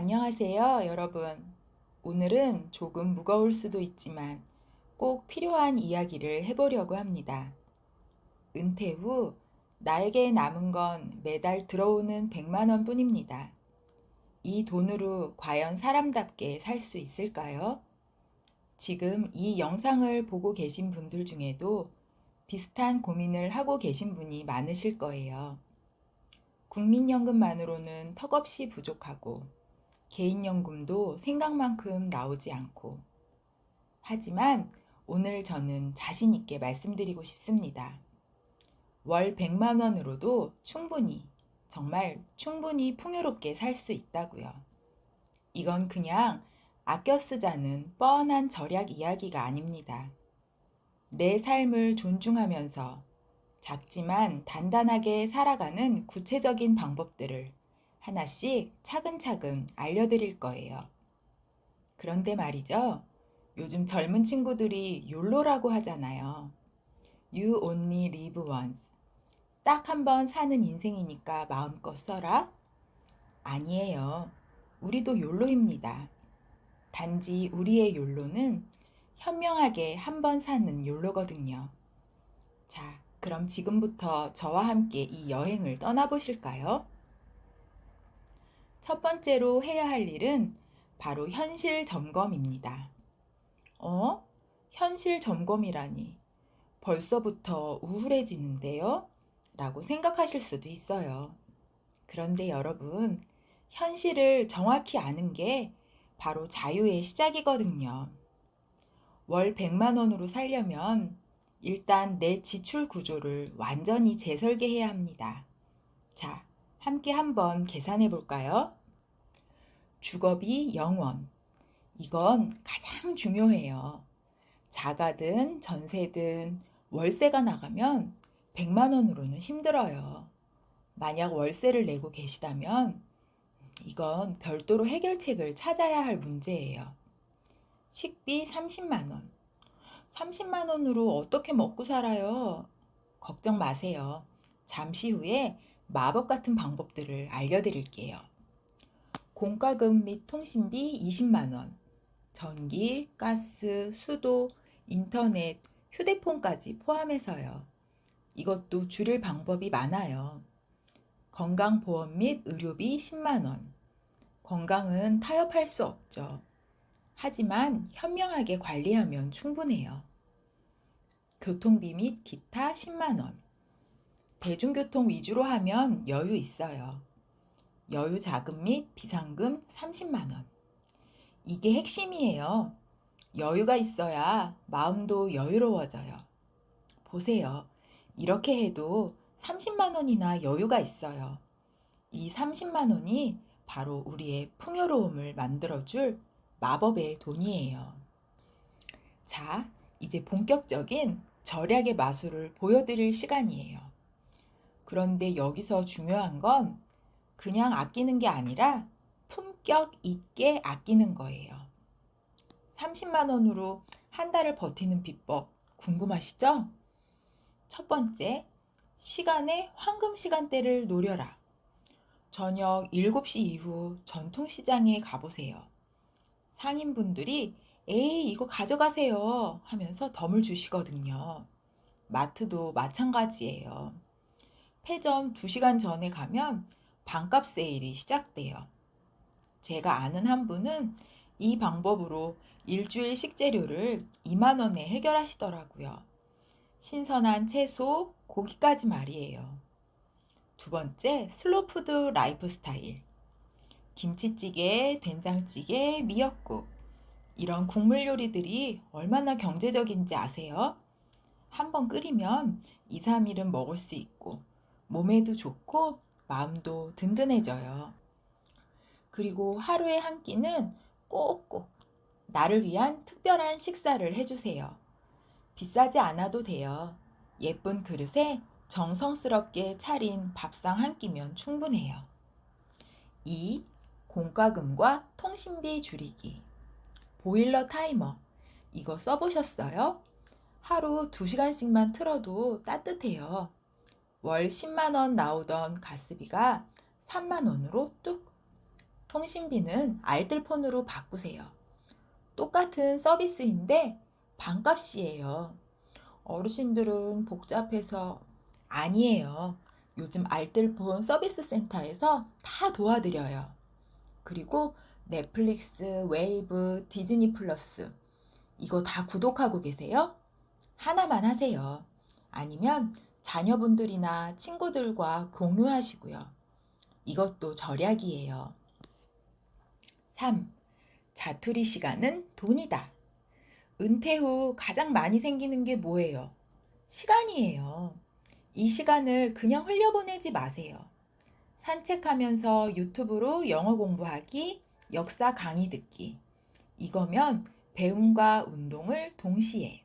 안녕하세요, 여러분. 오늘은 조금 무거울 수도 있지만 꼭 필요한 이야기를 해보려고 합니다. 은퇴 후 나에게 남은 건 매달 들어오는 100만 원 뿐입니다. 이 돈으로 과연 사람답게 살 수 있을까요? 지금 이 영상을 보고 계신 분들 중에도 비슷한 고민을 하고 계신 분이 많으실 거예요. 국민연금만으로는 턱없이 부족하고 개인연금도 생각만큼 나오지 않고. 하지만 오늘 저는 자신 있게 말씀드리고 싶습니다. 월 100만 원으로도 충분히, 정말 충분히 풍요롭게 살 수 있다고요. 이건 그냥 아껴 쓰자는 뻔한 절약 이야기가 아닙니다. 내 삶을 존중하면서 작지만 단단하게 살아가는 구체적인 방법들을 하나씩 차근차근 알려드릴 거예요. 그런데 말이죠. 요즘 젊은 친구들이 욜로라고 하잖아요. You only live once. 딱 한 번 사는 인생이니까 마음껏 써라? 아니에요. 우리도 욜로입니다. 단지 우리의 욜로는 현명하게 한 번 사는 욜로거든요. 자, 그럼 지금부터 저와 함께 이 여행을 떠나보실까요? 첫 번째로 해야 할 일은 바로 현실 점검입니다. 현실 점검이라니 벌써부터 우울해지는데요? 라고 생각하실 수도 있어요. 그런데 여러분, 현실을 정확히 아는 게 바로 자유의 시작이거든요. 월 100만 원으로 살려면 일단 내 지출 구조를 완전히 재설계해야 합니다. 자, 함께 한번 계산해 볼까요? 주거비 0원. 이건 가장 중요해요. 자가든 전세든 월세가 나가면 100만 원으로는 힘들어요. 만약 월세를 내고 계시다면 이건 별도로 해결책을 찾아야 할 문제예요. 식비 30만 원. 30만 원으로 어떻게 먹고 살아요? 걱정 마세요. 잠시 후에 마법 같은 방법들을 알려드릴게요. 공과금 및 통신비 20만 원. 전기, 가스, 수도, 인터넷, 휴대폰까지 포함해서요. 이것도 줄일 방법이 많아요. 건강보험 및 의료비 10만 원. 건강은 타협할 수 없죠. 하지만 현명하게 관리하면 충분해요. 교통비 및 기타 10만 원. 대중교통 위주로 하면 여유 있어요. 여유 자금 및 비상금 30만 원. 이게 핵심이에요. 여유가 있어야 마음도 여유로워져요. 보세요. 이렇게 해도 30만 원이나 여유가 있어요. 이 30만 원이 바로 우리의 풍요로움을 만들어줄 마법의 돈이에요. 자, 이제 본격적인 절약의 마술을 보여드릴 시간이에요. 그런데 여기서 중요한 건 그냥 아끼는 게 아니라 품격 있게 아끼는 거예요. 30만 원으로 한 달을 버티는 비법 궁금하시죠? 첫 번째, 시간의 황금 시간대를 노려라. 저녁 7시 이후 전통시장에 가보세요. 상인분들이 에이, 이거 가져가세요 하면서 덤을 주시거든요. 마트도 마찬가지예요. 폐점 2시간 전에 가면 반값 세일이 시작돼요. 제가 아는 한 분은 이 방법으로 일주일 식재료를 2만 원에 해결하시더라고요. 신선한 채소, 고기까지 말이에요. 두 번째, 슬로푸드 라이프 스타일. 김치찌개, 된장찌개, 미역국. 이런 국물 요리들이 얼마나 경제적인지 아세요? 한번 끓이면 2, 3일은 먹을 수 있고 몸에도 좋고 마음도 든든해져요. 그리고 하루에 한 끼는 꼭꼭 나를 위한 특별한 식사를 해주세요. 비싸지 않아도 돼요. 예쁜 그릇에 정성스럽게 차린 밥상 한 끼면 충분해요. 2. 공과금과 통신비 줄이기. 보일러 타이머. 이거 써보셨어요? 하루 2시간씩만 틀어도 따뜻해요. 월 10만 원 나오던 가스비가 3만 원으로 뚝. 통신비는 알뜰폰으로 바꾸세요. 똑같은 서비스인데 반값이에요. 어르신들은 복잡해서 아니에요. 요즘 알뜰폰 서비스 센터에서 다 도와드려요. 그리고 넷플릭스, 웨이브, 디즈니 플러스 이거 다 구독하고 계세요? 하나만 하세요. 아니면 자녀분들이나 친구들과 공유하시고요. 이것도 절약이에요. 3. 자투리 시간은 돈이다. 은퇴 후 가장 많이 생기는 게 뭐예요? 시간이에요. 이 시간을 그냥 흘려보내지 마세요. 산책하면서 유튜브로 영어 공부하기, 역사 강의 듣기. 이거면 배움과 운동을 동시에.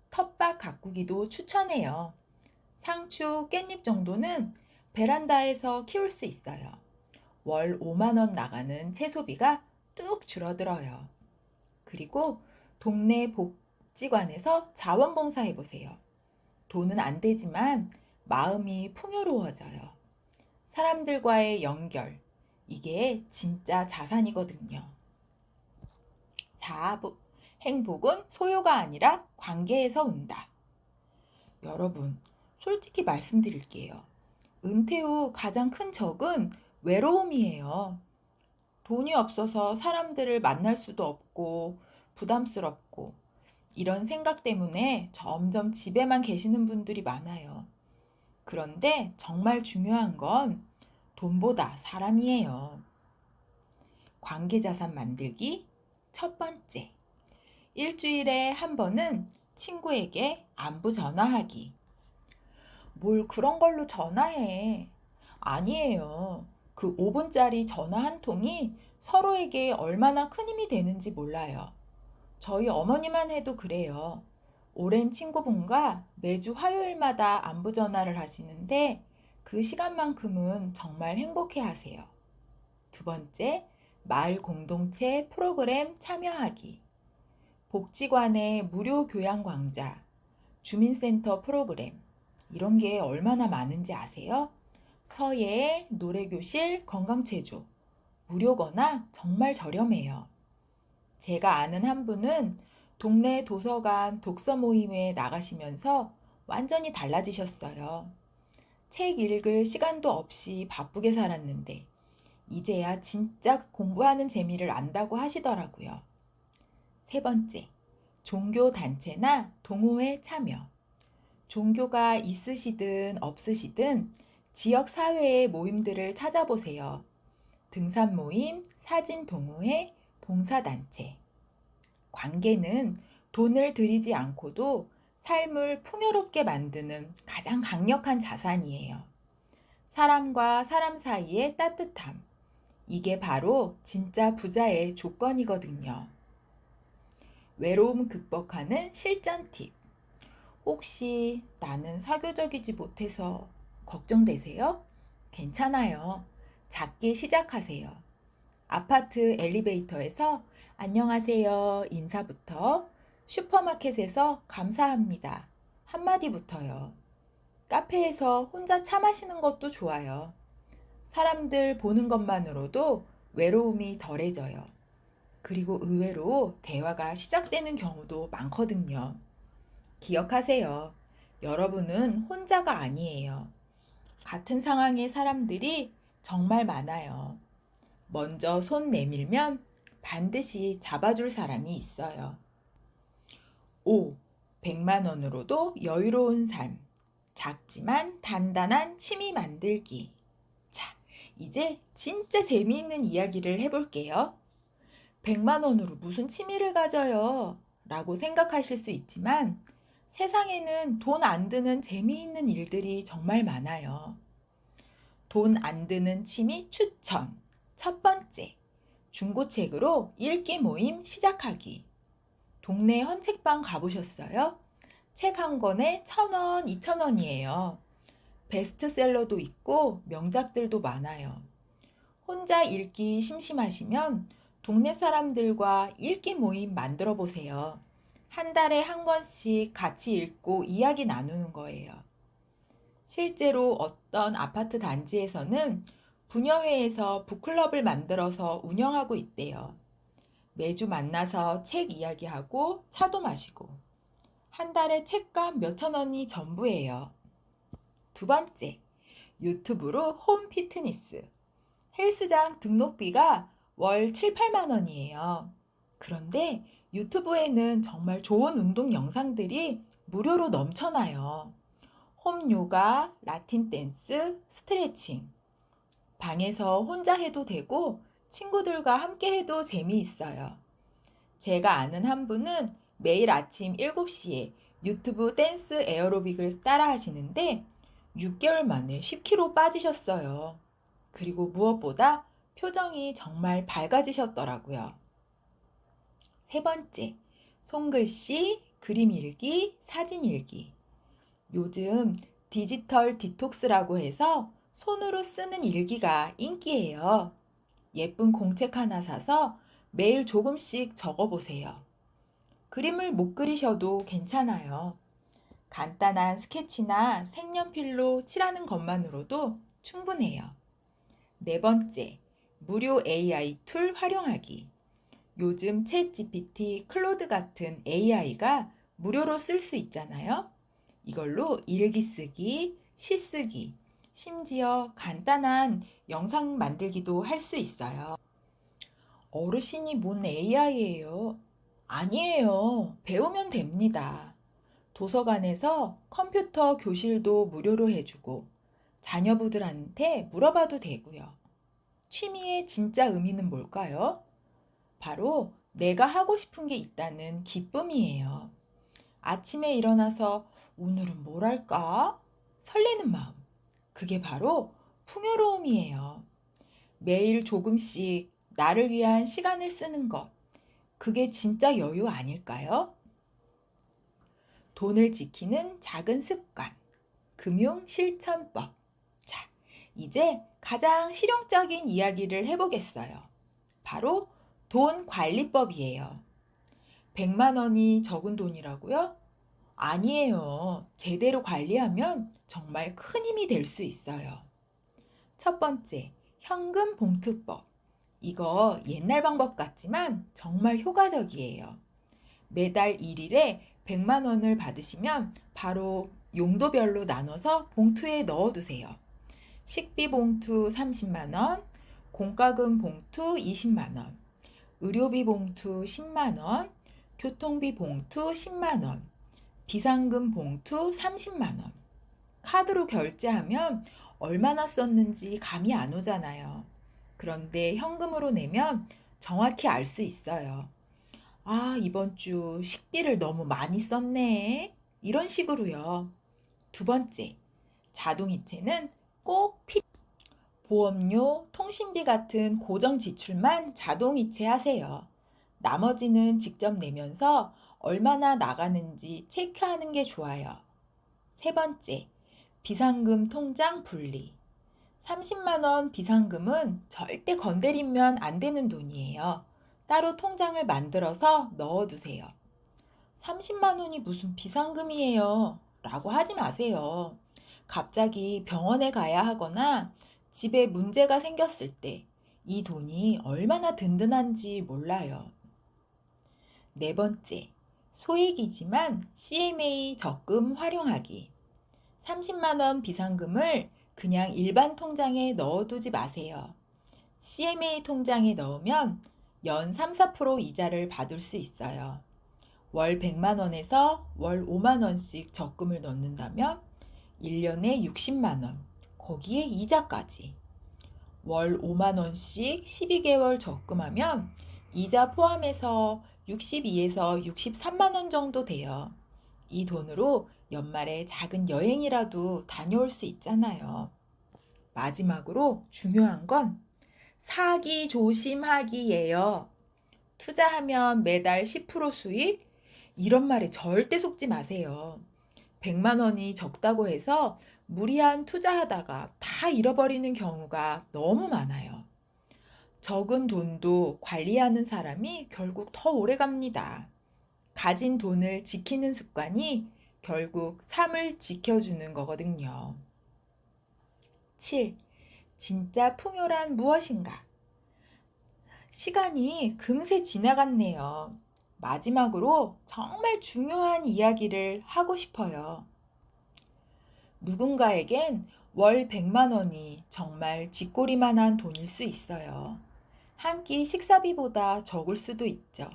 텃밭 가꾸기도 추천해요. 상추, 깻잎 정도는 베란다에서 키울 수 있어요. 월 5만 원 나가는 채소비가 뚝 줄어들어요. 그리고 동네 복지관에서 자원봉사 해보세요. 돈은 안 되지만 마음이 풍요로워져요. 사람들과의 연결, 이게 진짜 자산이거든요. 4. 행복은 소유가 아니라 관계에서 온다. 여러분, 솔직히 말씀드릴게요. 은퇴 후 가장 큰 적은 외로움이에요. 돈이 없어서 사람들을 만날 수도 없고 부담스럽고 이런 생각 때문에 점점 집에만 계시는 분들이 많아요. 그런데 정말 중요한 건 돈보다 사람이에요. 관계자산 만들기 첫 번째. 일주일에 한 번은 친구에게 안부 전화하기. 뭘 그런 걸로 전화해. 아니에요. 그 5분짜리 전화 한 통이 서로에게 얼마나 큰 힘이 되는지 몰라요. 저희 어머니만 해도 그래요. 오랜 친구분과 매주 화요일마다 안부 전화를 하시는데 그 시간만큼은 정말 행복해 하세요. 두 번째, 마을 공동체 프로그램 참여하기. 복지관의 무료 교양 강좌, 주민센터 프로그램, 이런 게 얼마나 많은지 아세요? 서예, 노래교실, 건강체조, 무료거나 정말 저렴해요. 제가 아는 한 분은 동네 도서관 독서 모임에 나가시면서 완전히 달라지셨어요. 책 읽을 시간도 없이 바쁘게 살았는데 이제야 진짜 공부하는 재미를 안다고 하시더라고요. 세 번째, 종교 단체나 동호회 참여. 종교가 있으시든 없으시든 지역 사회의 모임들을 찾아보세요. 등산 모임, 사진 동호회, 봉사단체. 관계는 돈을 들이지 않고도 삶을 풍요롭게 만드는 가장 강력한 자산이에요. 사람과 사람 사이의 따뜻함. 이게 바로 진짜 부자의 조건이거든요. 외로움 극복하는 실전 팁. 혹시 나는 사교적이지 못해서 걱정되세요? 괜찮아요. 작게 시작하세요. 아파트 엘리베이터에서 안녕하세요 인사부터, 슈퍼마켓에서 감사합니다 한마디부터요. 카페에서 혼자 차 마시는 것도 좋아요. 사람들 보는 것만으로도 외로움이 덜해져요. 그리고 의외로 대화가 시작되는 경우도 많거든요. 기억하세요. 여러분은 혼자가 아니에요. 같은 상황의 사람들이 정말 많아요. 먼저 손 내밀면 반드시 잡아줄 사람이 있어요. 5. 100만 원으로도 여유로운 삶. 작지만 단단한 취미 만들기. 자, 이제 진짜 재미있는 이야기를 해볼게요. 100만 원으로 무슨 취미를 가져요? 라고 생각하실 수 있지만 세상에는 돈 안 드는 재미있는 일들이 정말 많아요. 돈 안 드는 취미 추천. 첫 번째, 중고책으로 읽기 모임 시작하기. 동네 헌책방 가보셨어요? 책 한 권에 1,000원, 2,000원이에요. 베스트셀러도 있고 명작들도 많아요. 혼자 읽기 심심하시면 동네 사람들과 읽기 모임 만들어 보세요. 한 달에 한 권씩 같이 읽고 이야기 나누는 거예요. 실제로 어떤 아파트 단지에서는 부녀회에서 북클럽을 만들어서 운영하고 있대요. 매주 만나서 책 이야기하고 차도 마시고 한 달에 책값 몇천 원이 전부예요. 두 번째, 유튜브로 홈 피트니스. 헬스장 등록비가 월 7, 8만 원이에요. 그런데 유튜브에는 정말 좋은 운동 영상들이 무료로 넘쳐나요. 홈 요가, 라틴 댄스, 스트레칭. 방에서 혼자 해도 되고 친구들과 함께 해도 재미있어요. 제가 아는 한 분은 매일 아침 7시에 유튜브 댄스 에어로빅을 따라 하시는데 6개월 만에 10kg 빠지셨어요. 그리고 무엇보다 표정이 정말 밝아지셨더라고요. 세 번째, 손글씨, 그림 일기, 사진 일기. 요즘 디지털 디톡스라고 해서 손으로 쓰는 일기가 인기예요. 예쁜 공책 하나 사서 매일 조금씩 적어보세요. 그림을 못 그리셔도 괜찮아요. 간단한 스케치나 색연필로 칠하는 것만으로도 충분해요. 네 번째, 무료 AI 툴 활용하기. 요즘 챗 GPT, 클로드 같은 AI가 무료로 쓸 수 있잖아요. 이걸로 일기 쓰기, 시 쓰기, 심지어 간단한 영상 만들기도 할 수 있어요. 어르신이 뭔 AI예요? 아니에요. 배우면 됩니다. 도서관에서 컴퓨터 교실도 무료로 해주고 자녀분들한테 물어봐도 되고요. 취미의 진짜 의미는 뭘까요? 바로 내가 하고 싶은 게 있다는 기쁨이에요. 아침에 일어나서 오늘은 뭘 할까? 설레는 마음. 그게 바로 풍요로움이에요. 매일 조금씩 나를 위한 시간을 쓰는 것. 그게 진짜 여유 아닐까요? 돈을 지키는 작은 습관. 금융 실천법. 자, 이제 가장 실용적인 이야기를 해보겠어요. 바로 돈 관리법이에요. 100만 원이 적은 돈이라고요? 아니에요. 제대로 관리하면 정말 큰 힘이 될 수 있어요. 첫 번째, 현금 봉투법. 이거 옛날 방법 같지만 정말 효과적이에요. 매달 1일에 100만 원을 받으시면 바로 용도별로 나눠서 봉투에 넣어두세요. 식비 봉투 30만 원, 공과금 봉투 20만 원, 의료비 봉투 10만 원, 교통비 봉투 10만 원, 비상금 봉투 30만 원. 카드로 결제하면 얼마나 썼는지 감이 안 오잖아요. 그런데 현금으로 내면 정확히 알 수 있어요. 아, 이번 주 식비를 너무 많이 썼네. 이런 식으로요. 두 번째, 자동이체는 꼭 보험료, 통신비 같은 고정 지출만 자동이체 하세요. 나머지는 직접 내면서 얼마나 나가는지 체크하는 게 좋아요. 세 번째, 비상금 통장 분리. 30만 원 비상금은 절대 건드리면 안 되는 돈이에요. 따로 통장을 만들어서 넣어두세요. 30만 원이 무슨 비상금이에요? 라고 하지 마세요. 갑자기 병원에 가야 하거나 집에 문제가 생겼을 때 이 돈이 얼마나 든든한지 몰라요. 네 번째, 소액이지만 CMA 적금 활용하기. 30만 원 비상금을 그냥 일반 통장에 넣어두지 마세요. CMA 통장에 넣으면 연 3, 4% 이자를 받을 수 있어요. 월 100만 원에서 월 5만 원씩 적금을 넣는다면 1년에 60만 원, 거기에 이자까지. 월 5만 원씩 12개월 적금하면 이자 포함해서 62에서 63만 원 정도 돼요. 이 돈으로 연말에 작은 여행이라도 다녀올 수 있잖아요. 마지막으로 중요한 건 사기 조심하기예요. 투자하면 매달 10% 수익? 이런 말에 절대 속지 마세요. 100만 원이 적다고 해서 무리한 투자하다가 다 잃어버리는 경우가 너무 많아요. 적은 돈도 관리하는 사람이 결국 더 오래 갑니다. 가진 돈을 지키는 습관이 결국 삶을 지켜주는 거거든요. 7. 진짜 풍요란 무엇인가? 시간이 금세 지나갔네요. 마지막으로 정말 중요한 이야기를 하고 싶어요. 누군가에겐 월 100만 원이 정말 쥐꼬리만한 돈일 수 있어요. 한 끼 식사비보다 적을 수도 있죠.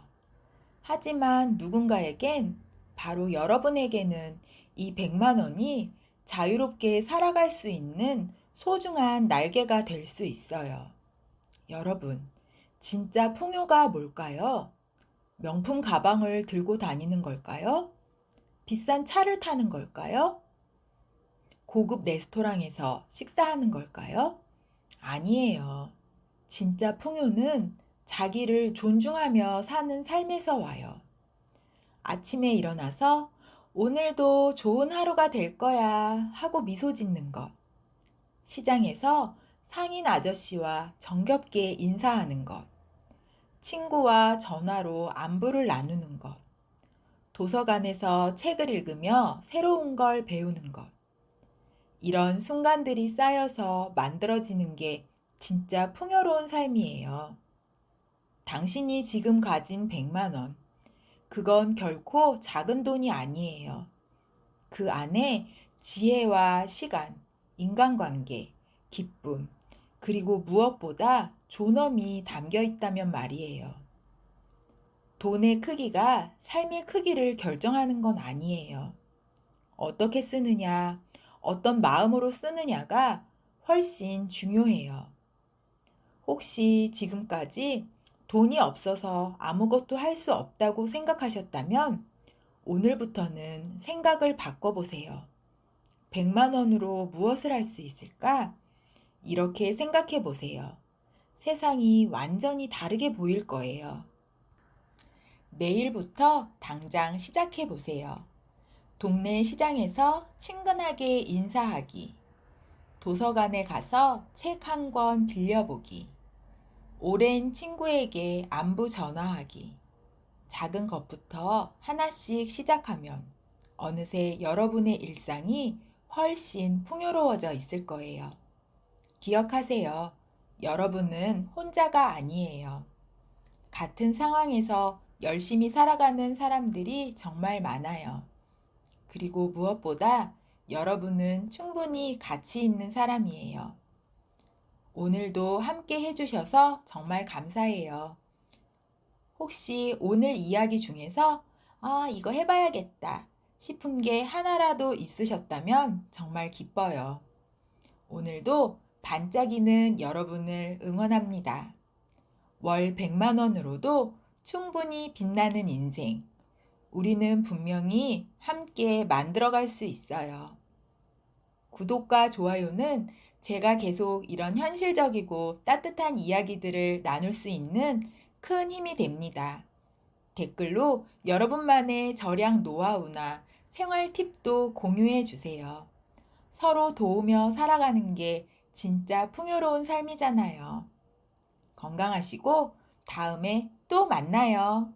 하지만 누군가에겐, 바로 여러분에게는 이 100만 원이 자유롭게 살아갈 수 있는 소중한 날개가 될 수 있어요. 여러분, 진짜 풍요가 뭘까요? 명품 가방을 들고 다니는 걸까요? 비싼 차를 타는 걸까요? 고급 레스토랑에서 식사하는 걸까요? 아니에요. 진짜 풍요는 자기를 존중하며 사는 삶에서 와요. 아침에 일어나서 오늘도 좋은 하루가 될 거야 하고 미소 짓는 것. 시장에서 상인 아저씨와 정겹게 인사하는 것. 친구와 전화로 안부를 나누는 것. 도서관에서 책을 읽으며 새로운 걸 배우는 것. 이런 순간들이 쌓여서 만들어지는 게 진짜 풍요로운 삶이에요. 당신이 지금 가진 100만 원. 그건 결코 작은 돈이 아니에요. 그 안에 지혜와 시간, 인간관계, 기쁨, 그리고 무엇보다 존엄이 담겨 있다면 말이에요. 돈의 크기가 삶의 크기를 결정하는 건 아니에요. 어떻게 쓰느냐, 어떤 마음으로 쓰느냐가 훨씬 중요해요. 혹시 지금까지 돈이 없어서 아무것도 할 수 없다고 생각하셨다면 오늘부터는 생각을 바꿔보세요. 100만 원으로 무엇을 할 수 있을까? 이렇게 생각해 보세요. 세상이 완전히 다르게 보일 거예요. 내일부터 당장 시작해 보세요. 동네 시장에서 친근하게 인사하기. 도서관에 가서 책 한 권 빌려보기. 오랜 친구에게 안부 전화하기. 작은 것부터 하나씩 시작하면 어느새 여러분의 일상이 훨씬 풍요로워져 있을 거예요. 기억하세요. 여러분은 혼자가 아니에요. 같은 상황에서 열심히 살아가는 사람들이 정말 많아요. 그리고 무엇보다 여러분은 충분히 가치 있는 사람이에요. 오늘도 함께 해주셔서 정말 감사해요. 혹시 오늘 이야기 중에서 이거 해봐야겠다 싶은 게 하나라도 있으셨다면 정말 기뻐요. 오늘도 반짝이는 여러분을 응원합니다. 월 100만 원으로도 충분히 빛나는 인생. 우리는 분명히 함께 만들어갈 수 있어요. 구독과 좋아요는 제가 계속 이런 현실적이고 따뜻한 이야기들을 나눌 수 있는 큰 힘이 됩니다. 댓글로 여러분만의 절약 노하우나 생활 팁도 공유해 주세요. 서로 도우며 살아가는 게 진짜 풍요로운 삶이잖아요. 건강하시고 다음에 또 만나요.